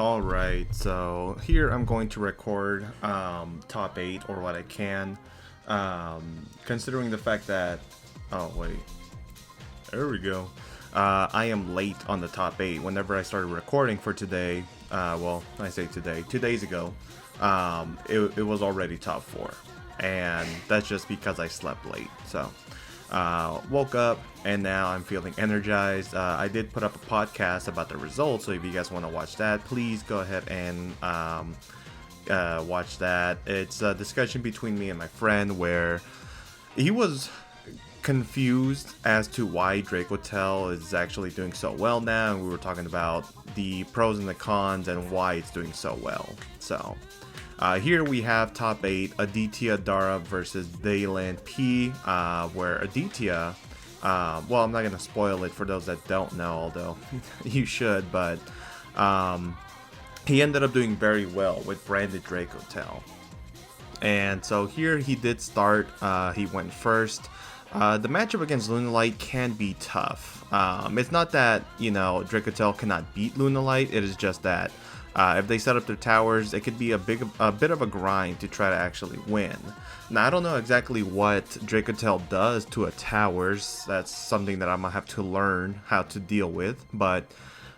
Alright, so here I'm going to record top 8 or what I can. Considering the fact that, oh wait, there we go. I am late on the top 8. Whenever I started recording for today, well, I say today, 2 days ago, it was already top 4. And that's just because I slept late, so. Woke up and now I'm feeling energized. I did put up a podcast about the results, so if you guys want to watch that, please go ahead and watch that. It's a discussion between me and my friend where he was confused as to why Dracotail is actually doing so well now, and we were talking about the pros and the cons and why it's doing so well. So here we have top 8, Aditya Dara versus Dalen P, where Aditya, well, I'm not going to spoil it for those that don't know, although you should, but he ended up doing very well with branded Dracotail. And so here he did start, he went first. The matchup against Lunalight can be tough. It's not that, you know, Dracotail cannot beat Lunalight, it is just that if they set up their towers, it could be a bit of a grind to try to actually win. Now, I don't know exactly what Dracotail does to a towers. That's something that I'm gonna have to learn how to deal with. But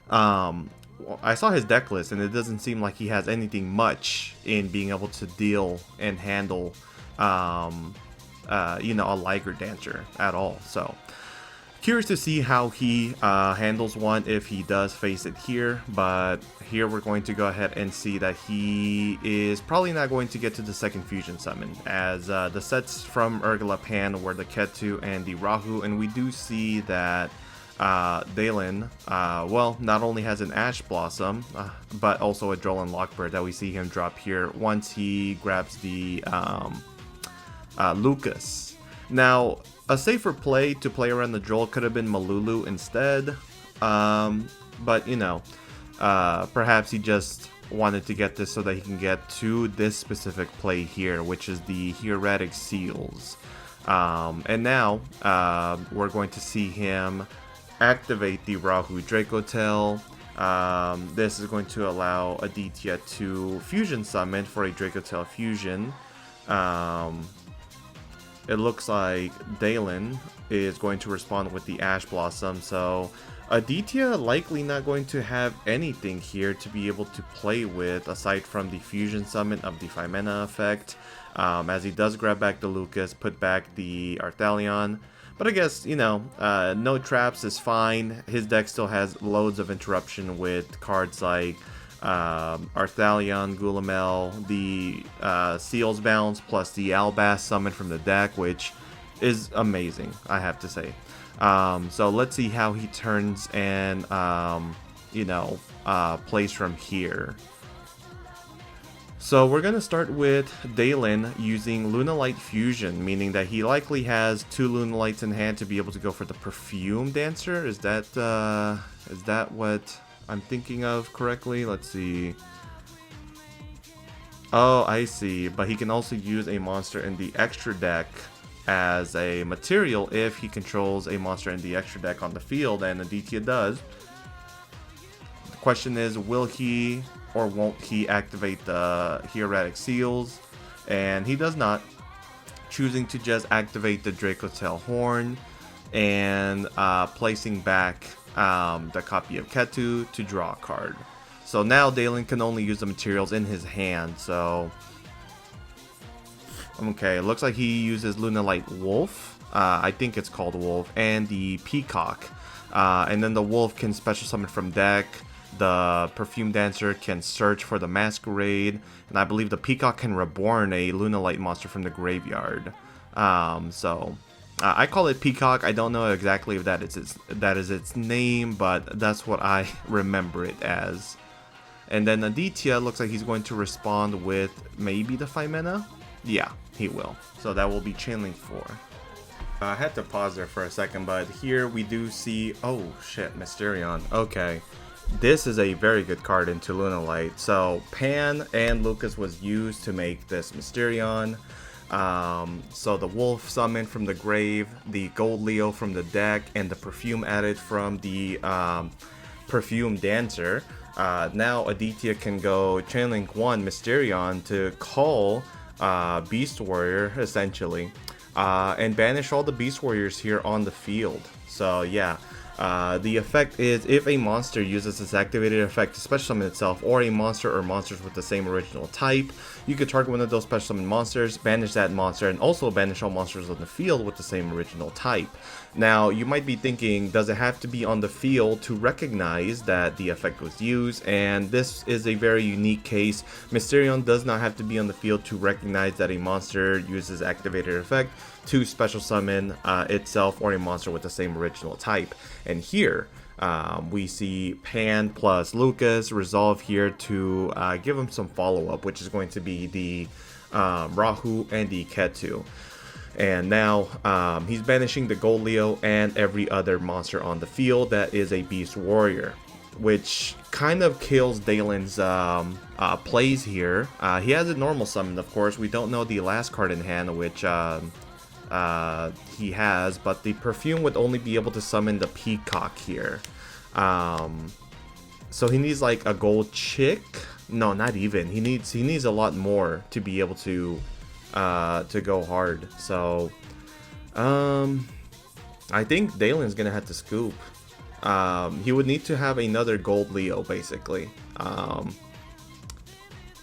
I saw his deck list, and it doesn't seem like he has anything much in being able to deal and handle, you know, a Liger Dancer at all. So curious to see how he handles one if he does face it here, but here we're going to go ahead and see that he is probably not going to get to the second fusion summon, as the sets from Pan were the Ketu and the Rahu, and we do see that Dalen, well, not only has an Ash Blossom, but also a Droll and Lockbird that we see him drop here once he grabs the Lucas. Now, a safer play to play around the Droll could have been Malulu instead, but you know, perhaps he just wanted to get this so that he can get to this specific play here, which is the Heretic Seals. And now we're going to see him activate the Rahu Dracotail. This is going to allow Aditya to fusion summon for a Dracotail fusion. It looks like Dalen is going to respond with the Ash Blossom, so Aditya likely not going to have anything here to be able to play with aside from the fusion summon of the Phimena effect, as he does grab back the Lucas, put back the Arthalion. But I guess, you know, no traps is fine. His deck still has loads of interruption with cards like Arthalion, Gulamel, the Seals Bounce, plus the Albas summon from the deck, which is amazing, I have to say. So let's see how he turns and, you know, plays from here. So we're going to start with Dalen using Lunalight Fusion, meaning that he likely has 2 Lunalights in hand to be able to go for the Perfume Dancer. Is that what I'm thinking of correctly? Let's see. Oh, I see. But he can also use a monster in the extra deck as a material if he controls a monster in the extra deck on the field, and Aditya does. The question is, will he or won't he activate the Heretic Seals? And he does not, choosing to just activate the Dracotail Horn and placing back the copy of Ketu to draw a card. So now Dalen can only use the materials in his hand. So okay, it looks like he uses Lunalight Wolf, I think it's called Wolf, and the Peacock, and then the Wolf can special summon from deck. The Perfume Dancer can search for the Masquerade, and I believe the Peacock can reborn a Lunalight monster from the graveyard. I call it Peacock. I don't know exactly if that is its name, but that's what I remember it as. And then Aditya looks like he's going to respond with maybe the Phimena? Yeah, he will. So that will be Chainlink 4. I had to pause there for a second, but here we do see... Oh shit, Mysterion. Okay. This is a very good card into Lunalight. So Pan and Lucas was used to make this Mysterion. So the Wolf summon from the grave, the Gold Leo from the deck, and the Perfume added from the Perfume Dancer. now Aditya can go Chainlink 1 Mysterion to call Beast Warrior, essentially, and banish all the Beast Warriors here on the field. So yeah, the effect is if a monster uses its activated effect to special summon itself, or a monster or monsters with the same original type, you could target one of those special summon monsters, banish that monster, and also banish all monsters on the field with the same original type. Now, you might be thinking, does it have to be on the field to recognize that the effect was used? And this is a very unique case. Mysterion does not have to be on the field to recognize that a monster uses activated effect to special summon itself or a monster with the same original type. And here, we see Pan plus Lucas resolve here to give him some follow-up, which is going to be the Rahu and the Ketu. And now he's banishing the Gold Leo and every other monster on the field that is a Beast Warrior, which kind of kills Dalen's plays here. He has a normal summon, of course. We don't know the last card in hand, which he has, but the Perfume would only be able to summon the Peacock here. So he needs like a gold chick. No, not even. He needs a lot more to be able to go hard. So I think Dalen's gonna have to scoop. He would need to have another gold Leo, basically.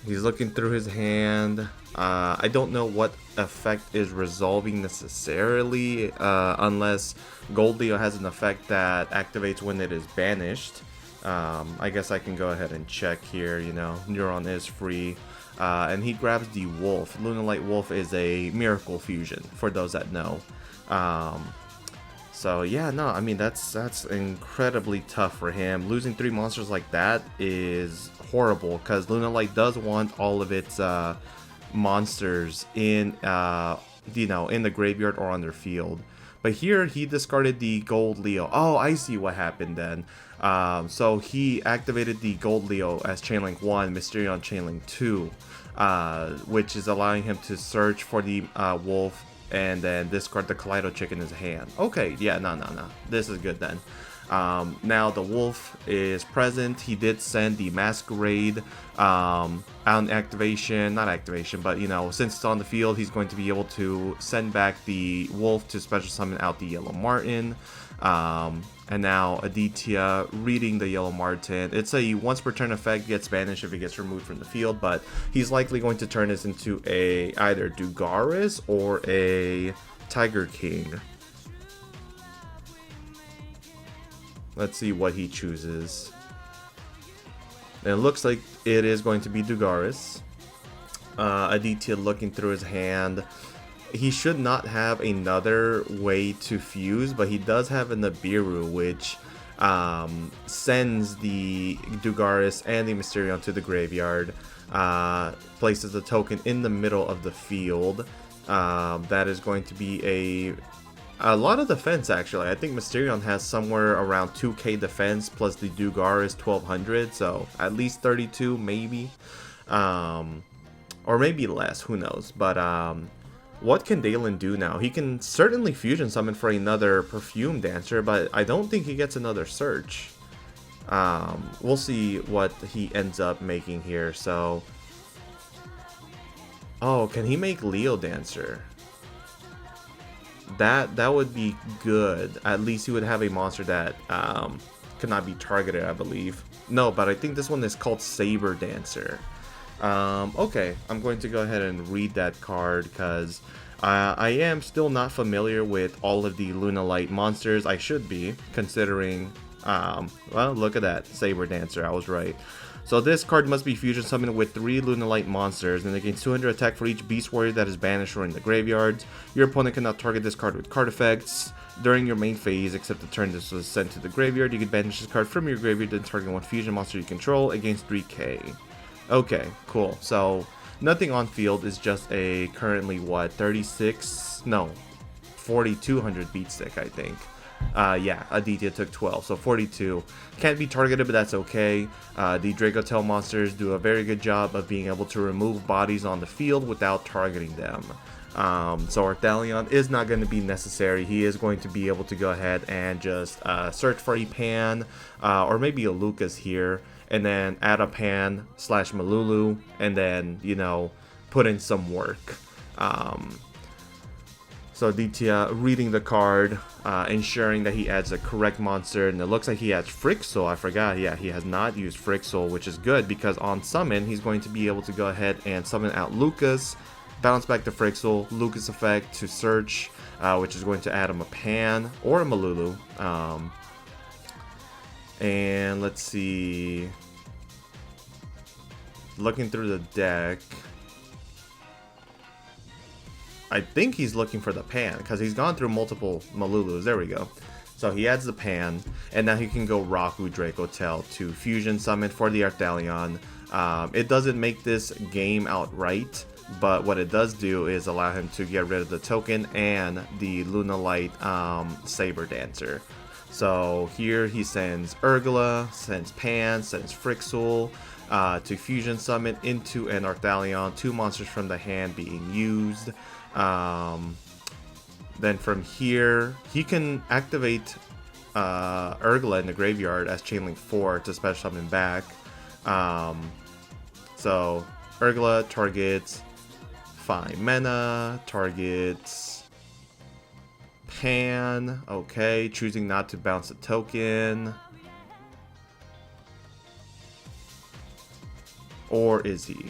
He's looking through his hand. I don't know what effect is resolving necessarily, unless Gold Leo has an effect that activates when it is banished. I guess I can go ahead and check here. You know, Neuron is free. And he grabs the Wolf. Lunalight Wolf is a miracle fusion, for those that know. So yeah, no, I mean, that's incredibly tough for him. Losing 3 monsters like that is horrible, because Lunalight does want all of its monsters in in the graveyard or on their field. But here he discarded the Gold Leo. Oh, I see what happened then. So he activated the Gold Leo as Chainlink 1, Mysterion Chainlink 2, which is allowing him to search for the Wolf and then discard the Kaleido Chick in his hand. Okay, yeah, no. This is good then. Now the Wolf is present. He did send the Masquerade on activation, not activation, but since it's on the field, he's going to be able to send back the Wolf to special summon out the Yellow Martin. And now Aditya reading the Yellow Martin. It's a once per turn effect, gets banished if it gets removed from the field, but he's likely going to turn this into either Dugaris or a Tiger King. Let's see what he chooses. And it looks like it is going to be Dugaris. Aditya looking through his hand. He should not have another way to fuse, but he does have a Nibiru, which sends the Dugaris and the Mysterion to the graveyard. Places the token in the middle of the field. That is going to be a lot of defense, actually. I think Mysterion has somewhere around 2k defense, plus the Dugaris 1200, so at least 32 maybe. Or maybe less, who knows. But what can Dalen do now? He can certainly fusion summon for another Perfume Dancer, but I don't think he gets another search. We'll see what he ends up making here. So, oh, can he make Leo Dancer? That would be good. At least he would have a monster that cannot be targeted, I believe. No, but I think this one is called Saber Dancer. Okay, I'm going to go ahead and read that card because I am still not familiar with all of the Lunalight monsters. I should be, considering, well, look at that, Saber Dancer, I was right. So this card must be fusion summoned with 3 Lunalight monsters, and it gains 200 attack for each Beast Warrior that is banished or in the graveyard. Your opponent cannot target this card with card effects during your main phase, except the turn this was sent to the graveyard. You can banish this card from your graveyard, then target one fusion monster you control against 3k. Okay, cool. So nothing on field, is just a currently what, 36? No, 4200 beat stick, I think. Yeah, Aditya took 12, so 42. Can't be targeted, but that's okay. The Dracotail monsters do a very good job of being able to remove bodies on the field without targeting them. So Arthalion is not going to be necessary. He is going to be able to go ahead and just search for a Pan, or maybe a Lucas here, and then add a Pan / Malulu, and then, you know, put in some work. So Aditya reading the card, ensuring that he adds a correct monster, and it looks like he has Frixel. I forgot, yeah, he has not used Frixel, which is good because on summon, he's going to be able to go ahead and summon out Lucas, bounce back to Frixel, Lucas effect to search, which is going to add him a Pan or a Malulu. And let's see, looking through the deck, I think he's looking for the Pan because he's gone through multiple Malulus. There we go. So he adds the Pan, and now he can go Raku Dracotail to fusion summon for the Arthalion. It doesn't make this game outright, but what it does do is allow him to get rid of the token and the Lunalight Saber Dancer. So here he sends Urgla, sends Pan, sends Frixel to fusion summon into an Arthalion, 2 monsters from the hand being used. Then from here, he can activate Urgla in the graveyard as Chainlink 4 to special summon back. So Urgla targets 5 mana, targets Pan, okay, choosing not to bounce a token. Or is he?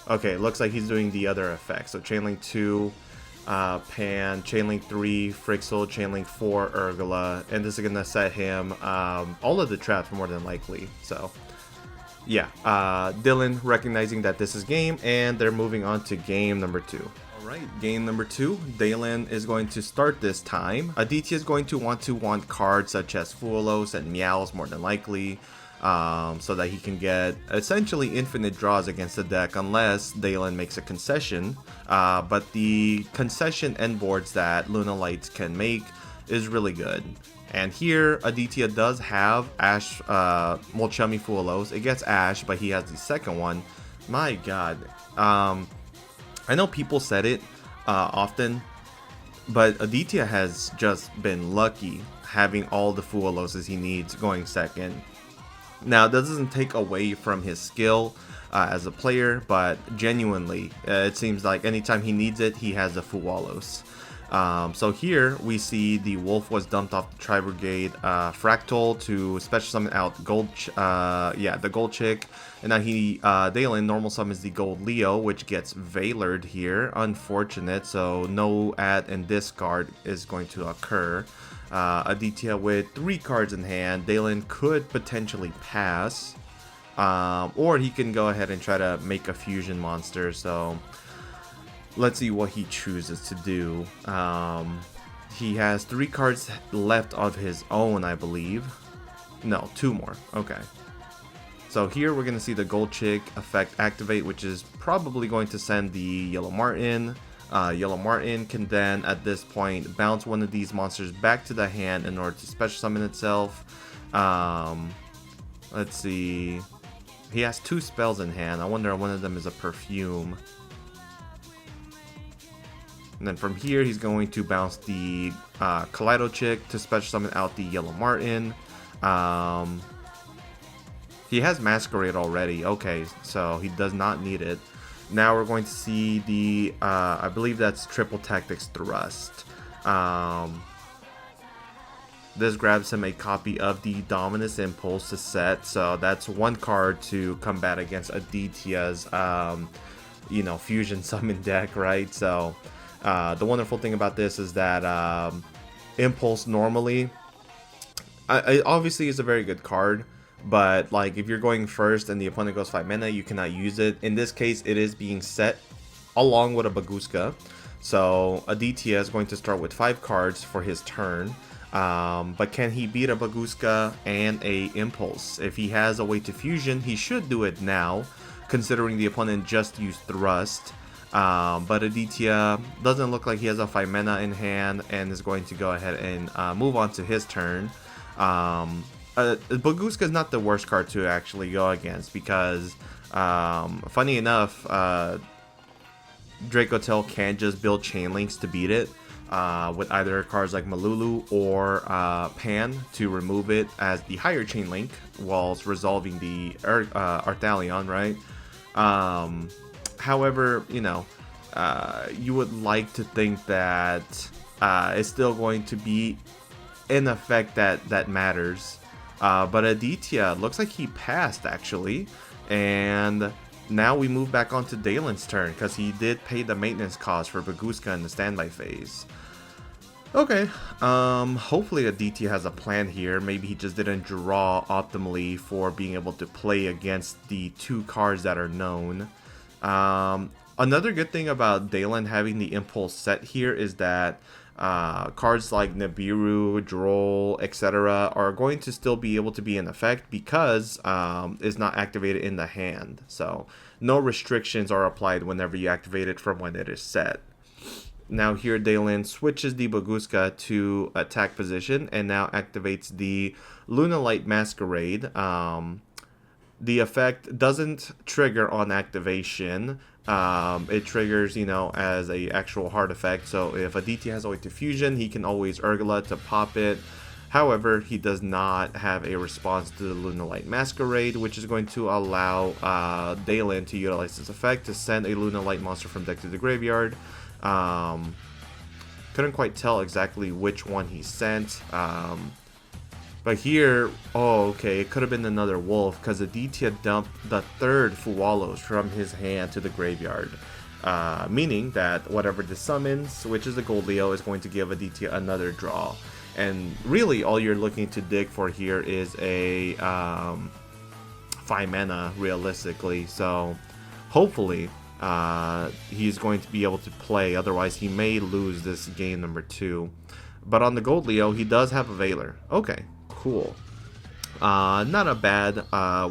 Okay, looks like he's doing the other effect. So Chainlink 2, Pan, Chainlink 3, Frixel, Chainlink 4, Urgla, and this is going to set him all of the traps more than likely. So, yeah, Dylan recognizing that this is game, and they're moving on to game number 2. Alright, game number 2, Dylan is going to start this time. Aditya is going to want cards such as Fuelos and Meows more than likely. So that he can get essentially infinite draws against the deck unless Dylan makes a concession. But the concession end boards that Lunalights can make is really good. And here, Aditya does have Ash, Molchummy Fuelos. It gets Ash, but he has the second one. My god. I know people said it often, but Aditya has just been lucky having all the Fueloses he needs going second. Now, that doesn't take away from his skill as a player, but genuinely, it seems like anytime he needs it, he has a Fuelos. So here, we see the Wolf was dumped off the Tri-Brigade Fractal to special summon out the Gold Chick. And now Dylan normal summons the Gold Leo, which gets Veilered here. Unfortunate, so no add and discard is going to occur. Aditya with 3 cards in hand, Dylan could potentially pass, or he can go ahead and try to make a fusion monster. So let's see what he chooses to do. He has 3 cards left of his own, I believe. No, 2 more. Okay. So here we're going to see the Gold Chick effect activate, which is probably going to send the Yellow Martin. Yellow Martin can then, at this point, bounce one of these monsters back to the hand in order to special summon itself. Let's see. He has 2 spells in hand. I wonder if one of them is a perfume. And then from here, he's going to bounce the Kaleido Chick to special summon out the Yellow Martin. He has Masquerade already. Okay, so he does not need it. Now we're going to see the, I believe that's Triple Tactics Thrust. This grabs him a copy of the Dominus Impulse to set, so that's 1 card to combat against Aditya's, fusion summon deck, right? So the wonderful thing about this is that Impulse normally, it obviously is a very good card. But like if you're going first and the opponent goes 5 mana, you cannot use it. In this case, it is being set along with a Baguska. So Aditya is going to start with 5 cards for his turn. But can he beat a Baguska and a Impulse? If he has a way to fusion, he should do it now, considering the opponent just used Thrust. But Aditya doesn't look like he has a 5 mana in hand and is going to go ahead and move on to his turn. Baguska is not the worst card to actually go against because, funny enough, Dracotail can't just build chain links to beat it. with either cards like Malulu or Pan to remove it as the higher chain link whilst resolving the Arthalion, right? However, you know, you would like to think that it's still going to be an effect that matters. But Aditya looks like he passed actually, and now we move back on to Dalen's turn because he did pay the maintenance cost for Baguska in the standby phase. Okay, hopefully Aditya has a plan here. Maybe he just didn't draw optimally for being able to play against the 2 cards that are known. Another good thing about Dalen having the Impulse set here is that cards like Nibiru, Droll, etc. are going to still be able to be in effect because it's not activated in the hand. So no restrictions are applied whenever you activate it from when it is set. Now here Dalen switches the Baguska to attack position and now activates the Lunalight Masquerade. The effect doesn't trigger on activation. It triggers, you know, as a actual hard effect. So if Aditya has Awake Fusion, he can always Urgula to pop it. However, he does not have a response to the Lunalight Masquerade, which is going to allow Dalen to utilize this effect to send a Lunalight monster from deck to the graveyard. Couldn't quite tell exactly which one he sent. But here, oh, okay, it could have been another wolf because Aditya dumped the 3rd Fuwalos from his hand to the graveyard. Meaning that whatever this summons, which is the Gold Leo, is going to give Aditya another draw. And really, all you're looking to dig for here is a 5 mana, realistically. So, hopefully, he's going to be able to play. Otherwise, he may lose this game number 2. But on the Gold Leo, he does have a Veiler. Okay. Cool. Not a bad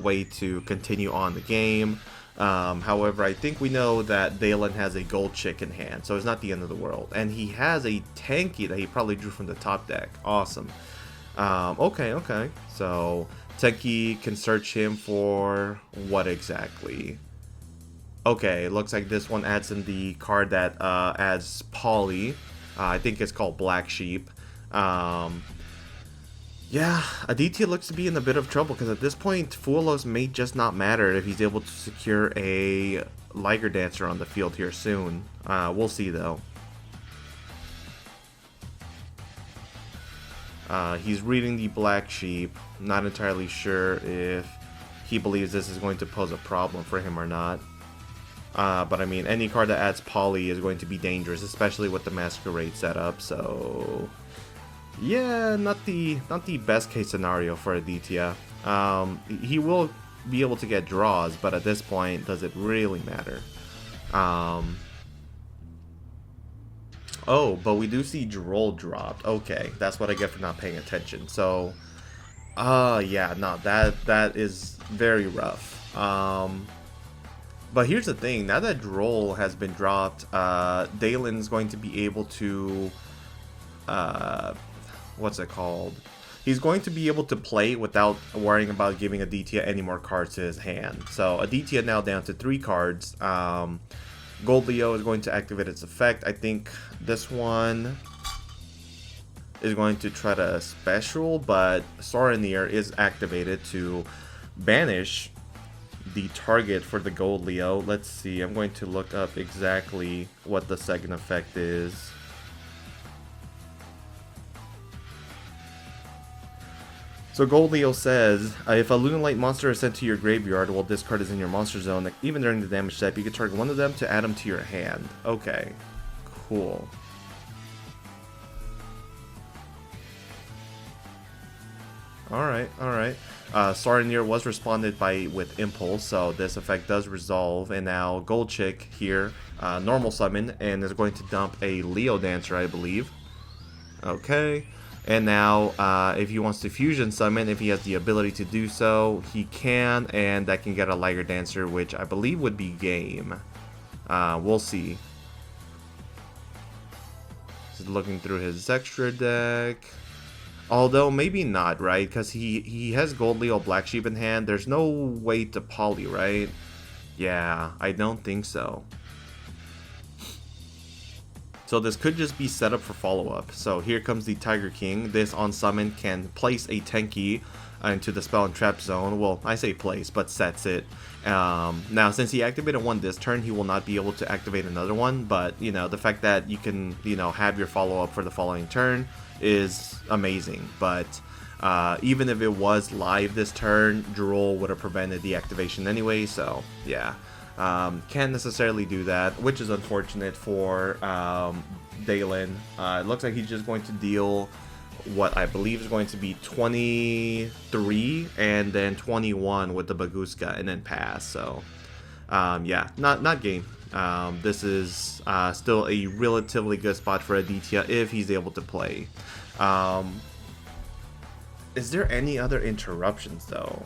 way to continue on the game. However, I think we know that Dalen has a Gold Chick in hand, so it's not the end of the world. And he has a Tanky that he probably drew from the top deck. Awesome. Okay. So, Tanky can search him for what exactly? Okay, looks like this one adds in the card that adds Polly. I think it's called Black Sheep. Yeah, Aditya looks to be in a bit of trouble because at this point, Fuwalos may just not matter if he's able to secure a Liger Dancer on the field here soon. We'll see though. He's reading the Black Sheep. Not entirely sure if he believes this is going to pose a problem for him or not. But I mean, any card that adds Poly is going to be dangerous, especially with the Masquerade setup, so... yeah, not the best case scenario for Aditya. He will be able to get draws, but at this point, does it really matter? Oh, but we do see Droll dropped. Okay, that's what I get for not paying attention. So, yeah, no, that is very rough. But here's the thing, now that Droll has been dropped, Dalen's going to be able to, what's it called? He's going to be able to play without worrying about giving Aditya any more cards to his hand. So Aditya now down to 3 cards. Gold Leo is going to activate its effect. I think this one is going to try to special, but Saronir is activated to banish the target for the Gold Leo. Let's see, I'm going to look up exactly what the second effect is. So Gold Leo says, if a Lunalight monster is sent to your graveyard while this card is in your monster zone, even during the damage step, you can target one of them to add them to your hand. Okay, cool. Alright. Saronir was responded with Impulse, so this effect does resolve, and now Gold Chick here, normal summon, and is going to dump a Leo Dancer, I believe. Okay. And now, if he wants to fusion summon, if he has the ability to do so, he can, and that can get a Liger Dancer, which I believe would be game. We'll see. Just looking through his extra deck. Although, maybe not, right? Because he has Gold Leo Black Sheep in hand. There's no way to poly, right? Yeah, I don't think so. So this could just be set up for follow-up. So here comes the Tiger King. This on summon can place a Tenki into the spell and trap zone. Well, I say place, but sets it. Now, since he activated one this turn, he will not be able to activate another one. But, you know, the fact that you can, you know, have your follow-up for the following turn is amazing. But even if it was live this turn, Drool would have prevented the activation anyway. So, yeah. Can't necessarily do that, which is unfortunate for Dalen. It looks like he's just going to deal what I believe is going to be 23 and then 21 with the Baguska and then pass. So yeah, not game. This is still a relatively good spot for Aditya if he's able to play. Is there any other interruptions though?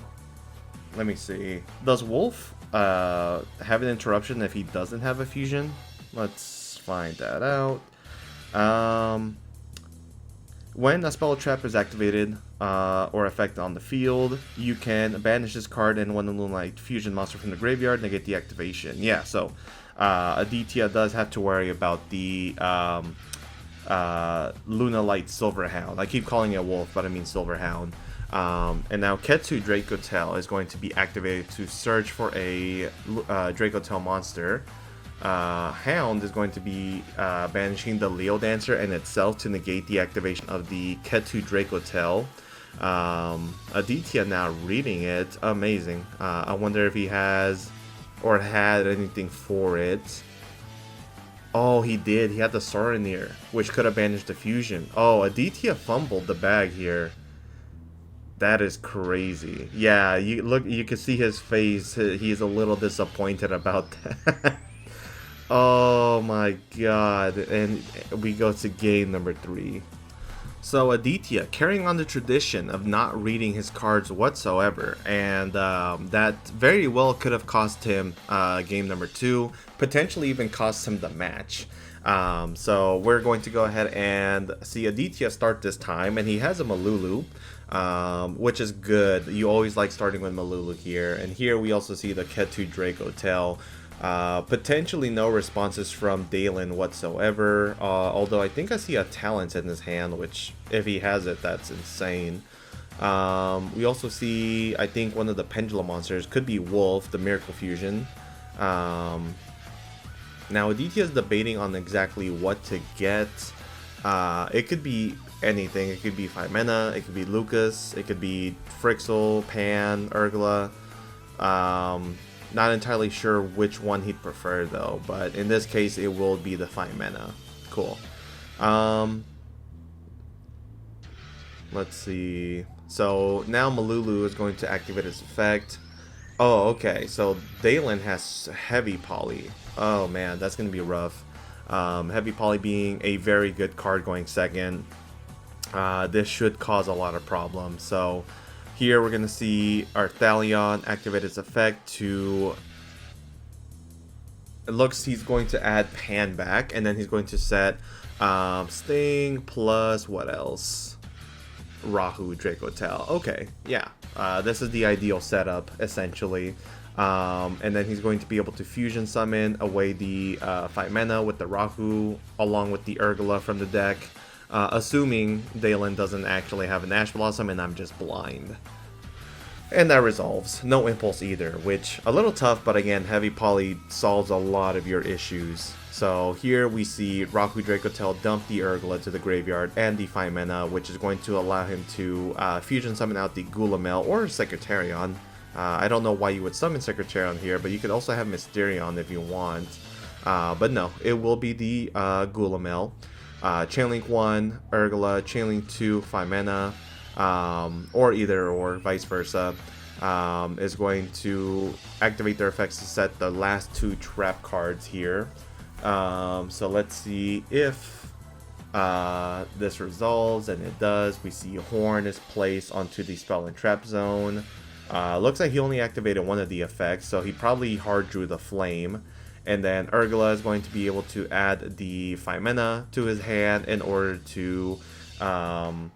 Let me see. Does Wolf have an interruption if he doesn't have a fusion? Let's find that out. When a spell trap is activated or effect on the field, you can banish this card and when the Lunalight fusion monster from the graveyard, negate the activation. Yeah, so Aditya does have to worry about the Lunalight Silverhound. I keep calling it Wolf, but I mean Silverhound. And now Ketsu Dracotail is going to be activated to search for a Dracotail monster. Hound is going to be banishing the Leo Dancer and itself to negate the activation of the Ketsu Dracotail. Aditya now reading it. Amazing. I wonder if he has or had anything for it. Oh, he did. He had the Sorenir, which could have banished the fusion. Oh, Aditya fumbled the bag here. That is crazy. Yeah, you can see his face. He's a little disappointed about that. Oh my god. And we go to game number 3. So Aditya carrying on the tradition of not reading his cards whatsoever, and that very well could have cost him game number 2, potentially even cost him the match. So we're going to go ahead and see Aditya start this time, and he has a Malulu, which is good. You always like starting with Malulu here, and here we also see the Ketsu Dracotail. Potentially no responses from Dalen whatsoever, although I think I see a talent in his hand, which if he has it, that's insane. We also see, I think one of the Pendulum monsters could be Wolf, the Miracle Fusion. Now Aditya is debating on exactly what to get. It could be anything. It could be 5 mana, it could be Lucas, it could be Frixel, Pan, Urgla. Not entirely sure which one he'd prefer though, but in this case it will be the 5 mana. Cool. Let's see. So now Malulu is going to activate its effect. Oh, okay. So Dalen has Heavy Poly. Oh man, that's going to be rough. Heavy Poly being a very good card going second. This should cause a lot of problems. So here we're going to see our Thalion activate its effect to... It looks he's going to add Pan back, and then he's going to set Sting plus what else? Rahu Dracotail. Okay, yeah. This is the ideal setup, essentially. And then he's going to be able to fusion summon away the 5 mana with the Rahu, along with the Urgla from the deck. Assuming Dalen doesn't actually have an Ash Blossom and I'm just blind. And that resolves. No Impulse either, which a little tough, but again, Heavy Poly solves a lot of your issues. So here we see Rahu Dracotail dump the Urgla to the graveyard and the 5 mana, which is going to allow him to fusion summon out the Gulamel or Secretarion. I don't know why you would summon Secretarion here, but you could also have Mysterion if you want. But no, it will be the Gulamel. Chainlink 1, Urgla, Chainlink 2, 5 mana, or either or, vice versa, is going to activate their effects to set the last 2 trap cards here. So let's see if this resolves, and it does. We see Horn is placed onto the spell and trap zone. Looks like he only activated one of the effects, so he probably hard drew the flame. And then Urgla is going to be able to add the 5 mana to his hand in order to, Urgla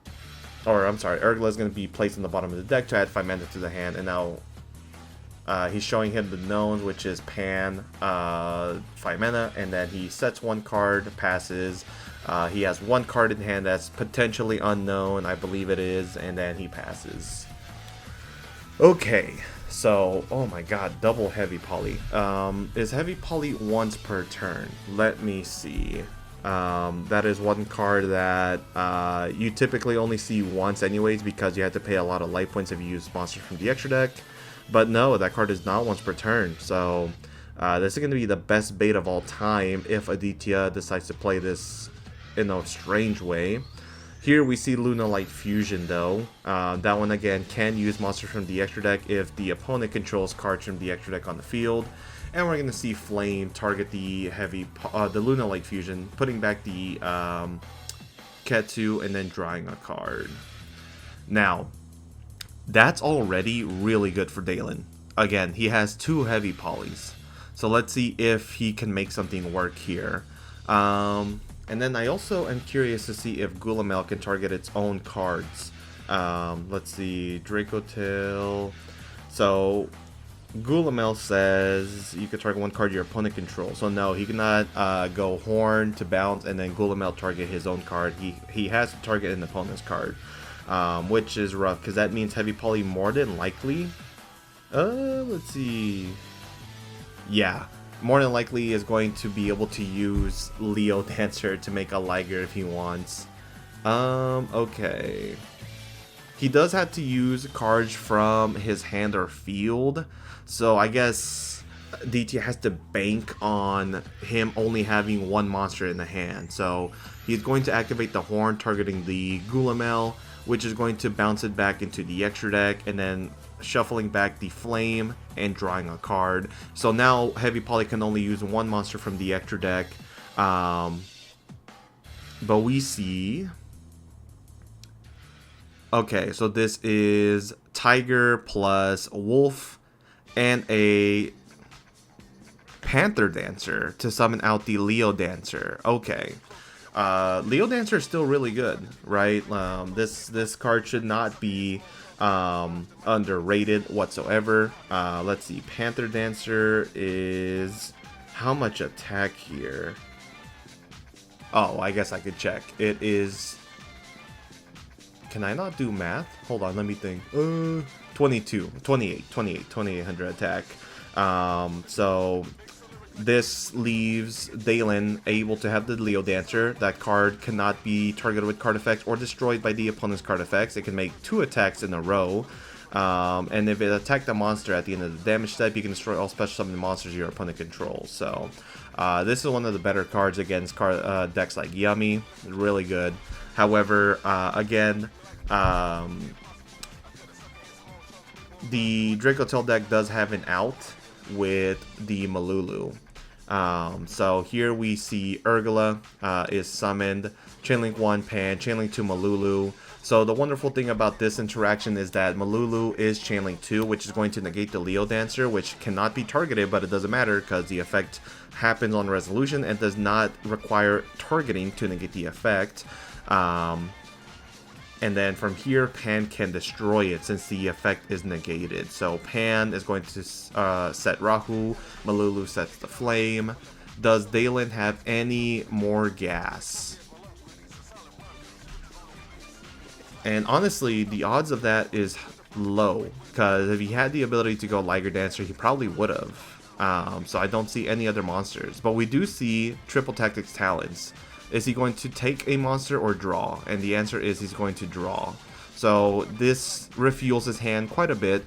is going to be placed in the bottom of the deck to add 5 mana to the hand. And now He's showing him the knowns, which is Pan, 5 mana, and then he sets one card, passes. He has one card in hand that's potentially unknown, I believe it is, and then he passes. Okay, so, oh my god, double heavy poly. Is heavy poly once per turn? Let me see. That is one card that you typically only see once anyways, because you have to pay a lot of life points if you use monsters from the extra deck. But no, that card is not once per turn, so this is going to be the best bait of all time if Aditya decides to play this in a strange way. Here we see Lunalight Fusion though. That one again can use monsters from the extra deck if the opponent controls cards from the extra deck on the field. And we're going to see Flame target the the Lunalight Fusion, putting back the Ketsu and then drawing a card. Now, that's already really good for Dalen. Again, he has 2 heavy polys. So let's see if he can make something work here. And then I also am curious to see if Gulamel can target its own cards. Let's see, Dracotail. So Gulamel says you can target one card your opponent controls. So no, he cannot go Horn to bounce and then Gulamel target his own card. He has to target an opponent's card. Which is rough, because that means heavy poly more than likely. Let's see. Yeah, more than likely is going to be able to use Leo Dancer to make a Liger if he wants. Okay. He does have to use cards from his hand or field, so I guess DT has to bank on him only having one monster in the hand. So he's going to activate the Horn targeting the Gulamel, which is going to bounce it back into the extra deck, and then shuffling back the Flame and drawing a card. So now Heavy Poly can only use one monster from the extra deck. But we see... Okay, so this is Tiger plus Wolf and a Panther Dancer to summon out the Leo Dancer. Okay. Leo Dancer is still really good, right? This card should not be underrated whatsoever. Let's see, Panther Dancer is how much attack here? Oh, I guess I could check. It is. Can I not do math? Hold on, let me think. 2800 attack. So this leaves Dalen able to have the Leo Dancer. That card cannot be targeted with card effects or destroyed by the opponent's card effects. It can make 2 attacks in a row. And if it attacked the monster at the end of the damage step, you can destroy all special summon monsters your opponent controls. So this is one of the better cards against decks like Yummy. Really good. However, again, the Dracotail deck does have an out with the Malulu. So here we see Urgula is summoned, Chainlink 1 Pan, Chainlink 2 Malulu. So the wonderful thing about this interaction is that Malulu is Chainlink 2, which is going to negate the Leo Dancer, which cannot be targeted, but it doesn't matter because the effect happens on resolution and does not require targeting to negate the effect. And then from here, Pan can destroy it since the effect is negated. So Pan is going to set Rahu, Malulu sets the Flame. Does Dalen have any more gas? And honestly, the odds of that is low, because if he had the ability to go Liger Dancer, he probably would have. So I don't see any other monsters. But we do see Triple Tactics Talents. Is he going to take a monster or draw? And the answer is he's going to draw. So this refuels his hand quite a bit.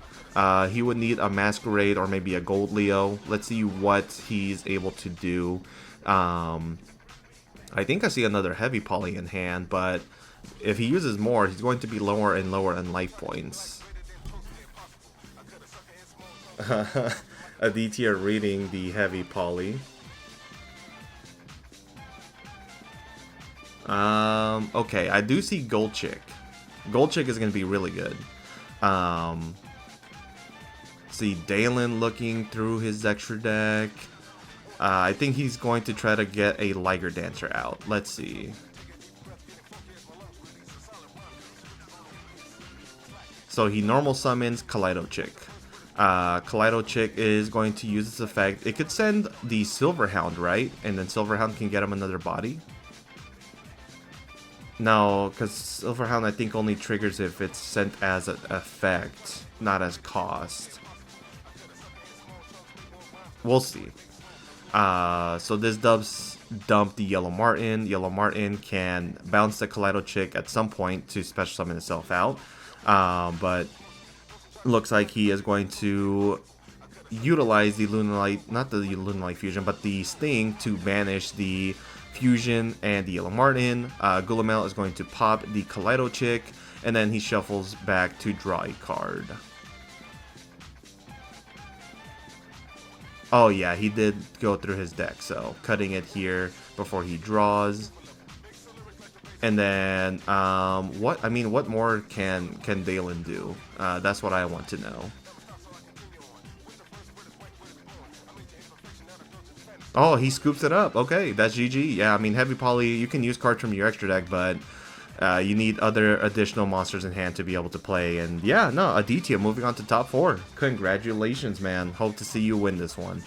He would need a Masquerade or maybe a Gold Leo. Let's see what he's able to do. I think I see another Heavy Poly in hand, but if he uses more, he's going to be lower and lower in life points. Aditya reading the Heavy Poly. Okay, I do see Gold Chick. Gold Chick is going to be really good. See Dalen looking through his extra deck. I think he's going to try to get a Liger Dancer out. Let's see. So he normal summons Kaleido Chick. Kaleido Chick is going to use this effect. It could send the Silverhound, right? And then Silverhound can get him another body. No, because Silverhound I think only triggers if it's sent as an effect, not as cost. We'll see. So this does dump the Yellow Martin. Yellow Martin can bounce the Kaleido Chick at some point to special summon itself out. But looks like he is going to utilize the Lunalight, not the Lunalight fusion, but the Sting to banish the fusion and the Yellow Martin. Gulamel is going to pop the Kaleido Chick, and then he shuffles back to draw a card. Oh yeah, he did go through his deck, so cutting it here before he draws. And then, what more can Dalen do? That's what I want to know. Oh, he scoops it up. Okay, that's GG. Yeah, I mean, Heavy Poly, you can use cards from your extra deck, but you need other additional monsters in hand to be able to play. And yeah, no, Aditya moving on to top 4. Congratulations, man. Hope to see you win this one.